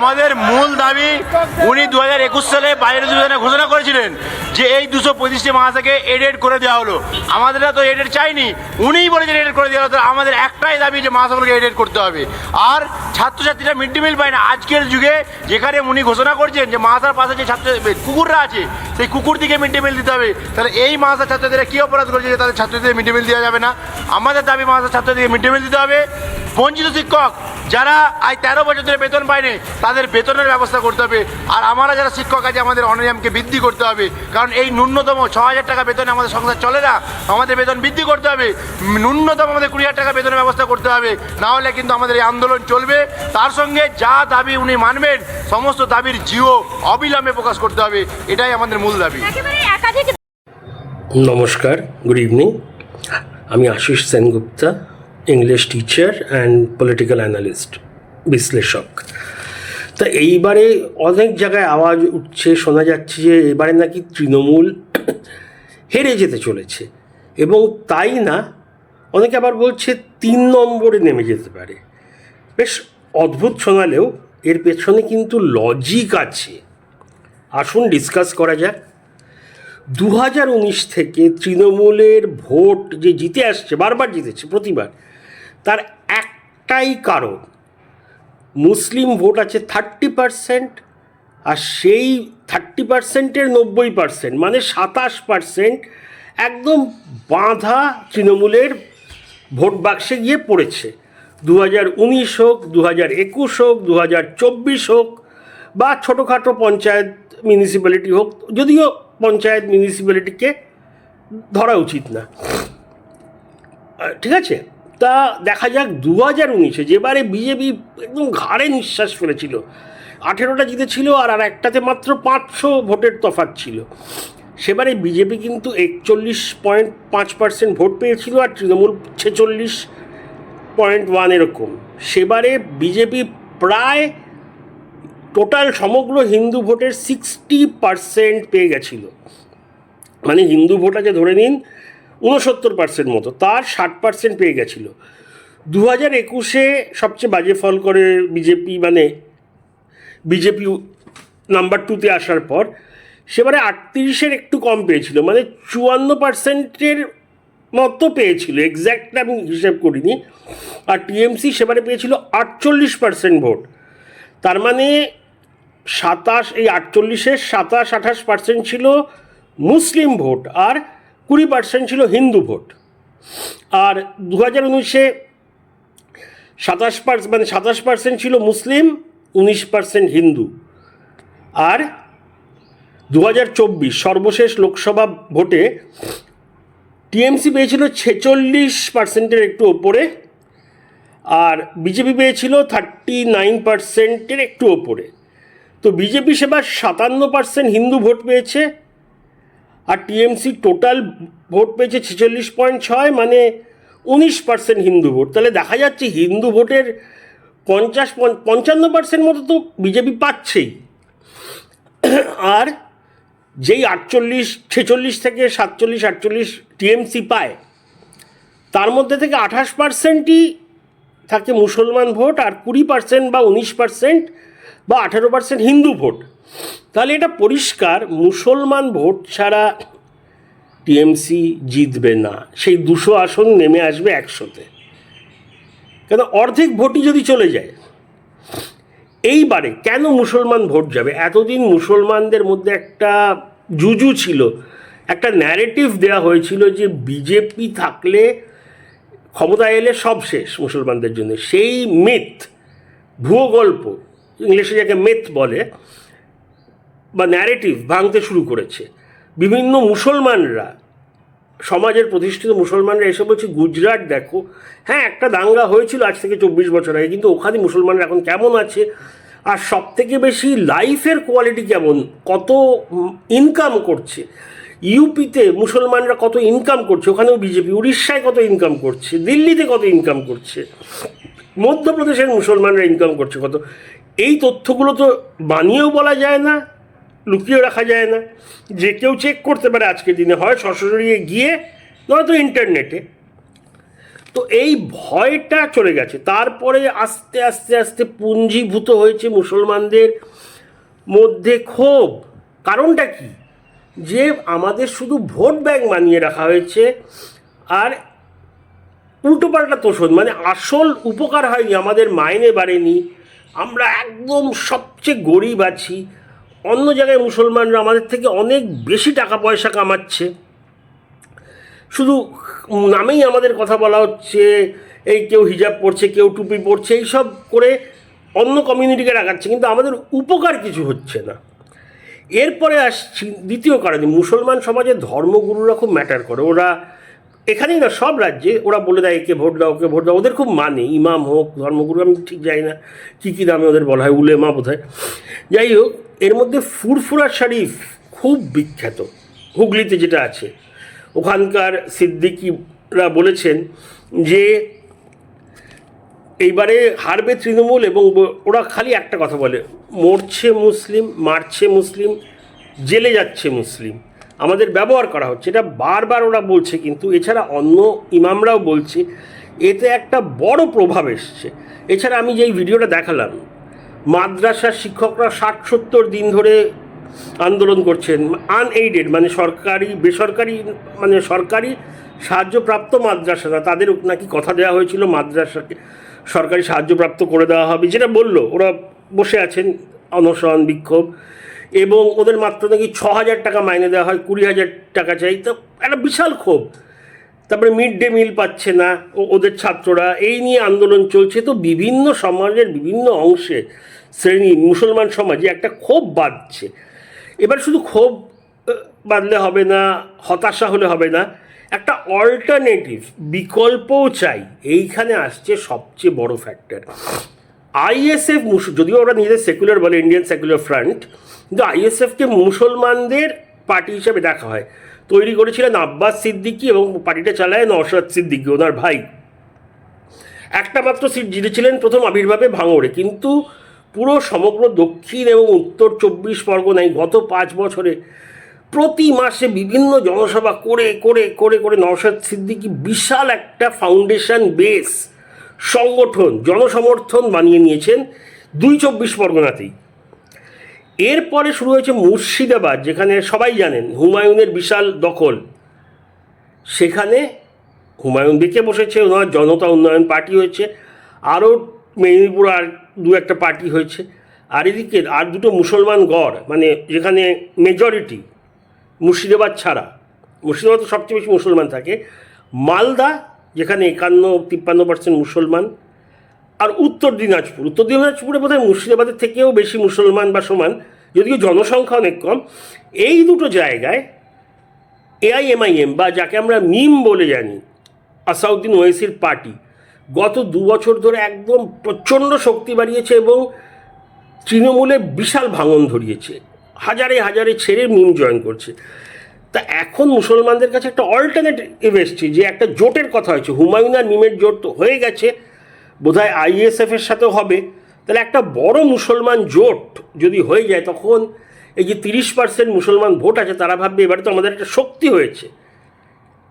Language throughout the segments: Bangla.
আমাদের মূল দাবি, উনি 2021 সালে বাইরের অধিবেশনে ঘোষণা করেছিলেন যে এই 225টি মাদ্রাসাকে এডেড করে দেওয়া হলো। আমাদের তো এডেড চাইনি, উনিই বলেছেন এডেড করে দেওয়া হলো। আমাদের একটাই দাবি যে মাদ্রাসাগুলোকে এডেড করতে হবে। আর ছাত্রছাত্রীরা মিড ডে মিল পায় না। আজকের যুগে যেখানে উনি ঘোষণা করছেন যে মাদ্রাসার পাশে যে ছাত্র কুকুররা আছে, সেই কুকুর দিকে মিড ডে মিল দিতে হবে, তাহলে এই মাদ্রাসার ছাত্রছাত্রীরা কী অপরাধ করেছে যে তাদের ছাত্রছাত্রীদের মিড ডে মিল দেওয়া যাবে না? আমাদের দাবি মাদ্রাসার ছাত্রছাত্রীকে মিড ডে মিল দিতে হবে। বঞ্চিত শিক্ষক যারা আজ 13 বছর ধরে বেতন পায়নি, তাদের বেতনের ব্যবস্থা করতে হবে। আর আমরা যারা শিক্ষক আছে, আমাদের অনারিয়ামকে বৃদ্ধি করতে হবে। কারণ এই ন্যূনতম 6,000 টাকা বেতনে আমাদের সংসার চলে না। আমাদের বেতন বৃদ্ধি করতে হবে। ন্যূনতম আমাদের 20,000 টাকা বেতনের ব্যবস্থা করতে হবে। না হলে কিন্তু আমাদের এই আন্দোলন চলবে। তার সঙ্গে যা দাবি উনি মানবেন, সমস্ত দাবির জিও অবিলম্বে প্রকাশ করতে হবে। এটাই আমাদের মূল দাবি। নমস্কার, গুড ইভিনিং। আমি Ashis Sengupta, English teacher and political analyst, বিশ্লেষক। তা এইবারে অনেক জায়গায় আওয়াজ উঠছে, শোনা যাচ্ছে যে এবারে নাকি তৃণমূল হেরে যেতে চলেছে, এবং তাই না, অনেকে আবার বলছে 3 নম্বরে নেমে যেতে পারে। বেশ অদ্ভুত শোনালেও এর পেছনে কিন্তু লজিক আছে। আসুন ডিসকাস করা যাক। 2019 থেকে তৃণমূলের ভোট যে জিতে আসছে, বারবার জিতেছে, প্রতিবার, তার একটাই কারণ, মুসলিম ভোট আছে 30%, আর সেই 30%-এর 90%, মানে 27% একদম বাঁধা তৃণমূলের ভোট বাক্সে গিয়ে পড়েছে। 2019 হোক, 2021 হোক, 2024 হোক, বা ছোটোখাটো পঞ্চায়েত মিউনিসিপ্যালিটি হোক, যদিও পঞ্চায়েত মিউনিসিপ্যালিটিকে ধরা উচিত না, ঠিক আছে। তা দেখা যাক 2019-এ যেবারে বিজেপি একদম ঘাড়ে নিঃশ্বাস ফেলেছিল, 18টা জিতেছিল আর একটাতে মাত্র 500 ভোটের তফাৎ ছিল, সেবারে বিজেপি কিন্তু 41.5% ভোট পেয়েছিল আর তৃণমূল 46.1 এরকম। সেবারে বিজেপি প্রায় টোটাল সমগ্র হিন্দু ভোটের 60% পেয়ে গেছিল। মানে হিন্দু ভোট আছে ধরে নিন 69% মতো, তার 60% পেয়ে গেছিল। 2021-এ সবচেয়ে বাজে ফল করে বিজেপি, মানে বিজেপি নাম্বার 2-তে আসার পর সেবারে 38-এর একটু কম পেয়েছিল, মানে 54%-এর মতো পেয়েছিল, এক্স্যাক্ট আমি হিসাব করিনি। আর টিএমসি সেবারে পেয়েছিল 48% ভোট। তার মানে 28% ছিল মুসলিম ভোট আর 20% ছিল হিন্দু ভোট। আর 2019-এ 27% ছিল মুসলিম, 19% হিন্দু। আর 2024 সর্বশেষ লোকসভা ভোটে টিএমসি পেয়েছিল 46%-এর একটু ওপরে, আর বিজেপি পেয়েছিল 39%-এর একটু ওপরে। তো বিজেপি সেবার 57% হিন্দু ভোট পেয়েছে, আর টিএমসি টোটাল ভোট পেয়েছে 46.6, মানে 19% হিন্দু ভোট। তাহলে দেখা যাচ্ছে হিন্দু ভোটের 55% মতো তো বিজেপি পাচ্ছেই। আর যেই 46 থেকে 47-48 টিএমসি পায়, তার মধ্যে থেকে 28%ই থাকে মুসলমান ভোট, আর 20% বা 19% বা 18% হিন্দু ভোট। তাহলে এটা পরিষ্কার, মুসলমান ভোট ছাড়া টিএমসি জিতবে না। সেই 200 আসন নেমে আসবে 100-তে, কেন অর্ধেক ভোটই যদি চলে যায়। এইবারে কেন মুসলমান ভোট যাবে? এতদিন মুসলমানদের মধ্যে একটা জুজু ছিল, একটা ন্যারেটিভ দেওয়া হয়েছিল যে বিজেপি থাকলে, ক্ষমতায় এলে সব শেষ মুসলমানদের জন্য। সেই মিথ, ভুয়ো গল্প, ইংলিশে যাকে মিথ বলে, বা ন্যারেটিভ ভাঙতে শুরু করেছে বিভিন্ন মুসলমানরা, সমাজের প্রতিষ্ঠিত মুসলমানরা এসে বলছে গুজরাট দেখো, হ্যাঁ একটা দাঙ্গা হয়েছিল আজ থেকে 24 বছর আগে, কিন্তু ওখানে মুসলমানরা এখন কেমন আছে, আর সব থেকে বেশি লাইফের কোয়ালিটি কেমন, কত ইনকাম করছে। ইউপিতে মুসলমানরা কত ইনকাম করছে, ওখানেও বিজেপি, উড়িষ্যায় কত ইনকাম করছে, দিল্লিতে কত ইনকাম করছে, মধ্যপ্রদেশের মুসলমানরা ইনকাম করছে কত। এই তথ্যগুলো তো বানিয়েও বলা যায় না, লুকিয়েও রাখা যায় না, যে কেউ চেক করতে পারে আজকের দিনে, হয় সশরীরে গিয়ে, নয়তো ইন্টারনেটে। তো এই ভয়টা চলে গেছে। তারপরে আস্তে আস্তে আস্তে পুঞ্জীভূত হয়েছে মুসলমানদের মধ্যে ক্ষোভ। কারণটা কি? যে আমাদের শুধু ভোট ব্যাংক বানিয়ে রাখা হয়েছে, আর উল্টোপাল্টা তোষণ, মানে আসল উপকার হয়নি, আমাদের মাইনে বাড়েনি, আমরা একদম সবচেয়ে গরিব আছি। অন্য জায়গায় মুসলমানরা আমাদের থেকে অনেক বেশি টাকা পয়সা কামাচ্ছে, শুধু নামেই আমাদের কথা বলা হচ্ছে, এই কেউ হিজাব পড়ছে, কেউ টুপি পড়ছে, এইসব করে অন্য কমিউনিটিকে রাখাচ্ছে, কিন্তু আমাদের উপকার কিছু হচ্ছে না। এরপরে আসছি দ্বিতীয় কারণে, মুসলমান সমাজে ধর্মগুরুরা খুব ম্যাটার করে। ওরা এখানেই না, সব রাজ্যে ওরা বলে দেয় একে ভোট দাও, ওকে ভোট দাও, ওদের খুব মানে, ইমাম হোক ধর্মগুরু, আমি ঠিক জানি না কী নামে ওদের বলা হয়, উলেমা বোধ হয়। যাই হোক, এর মধ্যে ফুরফুরা শরীফ খুব বিখ্যাত, হুগলিতে যেটা আছে। ওখানকার সিদ্দিকিরা বলেছেন যে এইবারে হারবে তৃণমূল, এবং ওরা খালি একটা কথা বলে, মরছে মুসলিম, মারছে মুসলিম, জেলে যাচ্ছে মুসলিম, আমাদের ব্যবহার করা হচ্ছে, এটা বারবার ওরা বলছে। কিন্তু এছাড়া অন্য ইমামরাও বলছে, এতে একটা বড় প্রভাব এসছে। এছাড়া আমি যেই ভিডিওটা দেখালাম, মাদ্রাসার শিক্ষকরা 60-70 দিন ধরে আন্দোলন করছেন, আনএইডেড, মানে সরকারি বেসরকারি, মানে সরকারি সাহায্যপ্রাপ্ত মাদ্রাসা না, তাদের নাকি কথা দেওয়া হয়েছিল মাদ্রাসাকে সরকারি সাহায্যপ্রাপ্ত করে দেওয়া হবে, যেটা বললো। ওরা বসে আছেন অনশন বিক্ষোভ, এবং ওদের মাত্র নাকি 6,000 টাকা মাইনে দেওয়া হয়, 20,000 টাকা চাই, তো একটা বিশাল ক্ষোভ। তারপরে মিড ডে মিল পাচ্ছে না ওদের ছাত্ররা, এই নিয়ে আন্দোলন চলছে। তো বিভিন্ন সমাজের বিভিন্ন অংশে, শ্রেণী, মুসলমান সমাজে একটা ক্ষোভ বাঁধছে। এবার শুধু ক্ষোভ বাঁধলে হবে না, হতাশা হলে হবে না, একটা অল্টারনেটিভ বিকল্পও চাই। এইখানে আসছে সবচেয়ে বড় ফ্যাক্টর। আইএসএফ, যদিও ওরা নিজেদের সেকুলার বলে, ইন্ডিয়ান সেকুলার ফ্রন্ট, কিন্তু আইএসএফকে মুসলমানদের পার্টি হিসেবে দেখা হয়। তৈরি করেছিলেন আব্বাস সিদ্দিকি, এবং পার্টিটা চালায় নওশাদ সিদ্দিকি, ওনার ভাই। একটা মাত্র সিট জিতেছিলেন প্রথম আবির্ভাবে ভাঙড়ে, কিন্তু পুরো সমগ্র দক্ষিণ এবং উত্তর 24 পরগনায় গত 5 বছরে প্রতি মাসে বিভিন্ন জনসভা করে করে করে করে নওশাদ সিদ্দিকি বিশাল একটা ফাউন্ডেশন বেস, সংগঠন, জনসমর্থন বানিয়ে নিয়েছেন 24 পরগনাতেই। এরপরে শুরু হয়েছে মুর্শিদাবাদ, যেখানে সবাই জানেন হুমায়ুনের বিশাল দখল। সেখানে হুমায়ুন বেঁকে বসেছে, ওনার জনতা উন্নয়ন পার্টি হয়েছে, আরও মেদিনীপুর আর 2-1টা পার্টি হয়েছে। আর এদিকে আর 2টো মুসলমান গড়, মানে যেখানে মেজরিটি মুর্শিদাবাদ ছাড়া, মুর্শিদাবাদ তো সবচেয়ে বেশি মুসলমান থাকে, মালদা যেখানে 51-53% মুসলমান, আর উত্তর দিনাজপুরে বোধহয় মুর্শিদাবাদের থেকেও বেশি মুসলমান বা সমান, যদিও জনসংখ্যা অনেক কম। এই 2টো জায়গায় এআইএমআইএম, বা যাকে আমরা মিম বলে জানি, আসাউদ্দিন ওয়েসির পার্টি, গত 2 বছর ধরে একদম প্রচণ্ড শক্তি বাড়িয়েছে এবং তৃণমূলে বিশাল ভাঙন ধরিয়েছে। হাজারে হাজারে ছেড়ে মিম জয়েন করছে। তা এখন মুসলমানদের কাছে একটা অল্টারনেটিভ এসছে, যে একটা জোটের কথা হয়েছে, হুমায়ুন আর মিমের জোট তো হয়ে গেছে, বোধহয় আইএসএফের সাথেও হবে। তাহলে একটা বড় মুসলমান জোট যদি হয়ে যায়, তখন এই যে 30% মুসলমান ভোট আছে, তারা ভাববে এবারে তো আমাদের একটা শক্তি হয়েছে।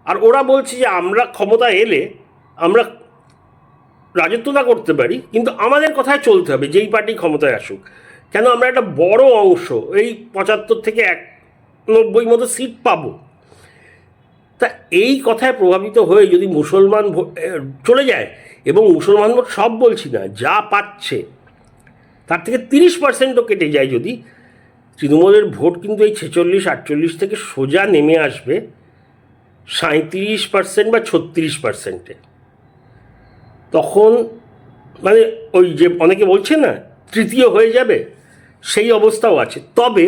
আর ওরা বলছে যে আমরা ক্ষমতা এলে আমরা রাজত্ব না করতে পারি, কিন্তু আমাদের কথায় চলতে হবে, যেই পার্টি ক্ষমতায় আসুক কেন, আমরা একটা বড় অংশ, এই 75 থেকে 90 মতো সিট পাবো। তা এই কথায় প্রভাবিত হয়ে যদি মুসলমান ভোট চলে যায়, এবং মুসলমান ভোট সব বলছি না, যা পাচ্ছে তার থেকে 30%ও কেটে যায়, যদি তৃণমূলের ভোট কিন্তু এই 46-48 থেকে সোজা নেমে আসবে 37% বা 36%-এ। তখন মানে ওই যে অনেকে বলছে না তৃতীয় হয়ে যাবে, সেই অবস্থাও আছে। তবে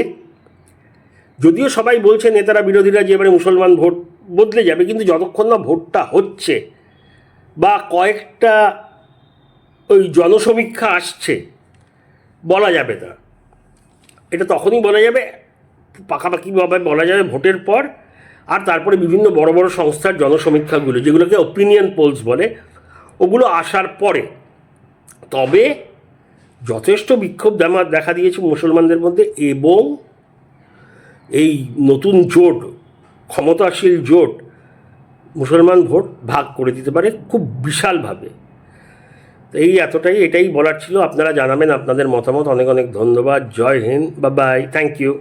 যদিও সবাই বলছে, নেতারা বিরোধীরা, যে এবারে মুসলমান ভোট বদলে যাবে, কিন্তু যতক্ষণ না ভোটটা হচ্ছে বা কয়েকটা ওই জনসমীক্ষা আসছে, বলা যাবে না। এটা তখনই বলা যাবে, পাকাপাকিভাবে বলা যাবে ভোটের পর, আর তারপরে বিভিন্ন বড় বড় সংস্থার জনসমীক্ষাগুলো, যেগুলোকে ওপিনিয়ন পোলস বলে, ওগুলো আসার পরে। তবে যথেষ্ট বিক্ষোভ দেখা দিয়েছে মুসলমানদের মধ্যে, এবং এই নতুন জোট, ক্ষমতাশীল জোট, মুসলমান ভোট ভাগ করে দিতে পারে খুব বিশালভাবে। তো এটাই বলার ছিল। আপনারা জানাবেন আপনাদের মতামত। অনেক অনেক ধন্যবাদ। Jai Hind, bye bye, thank you.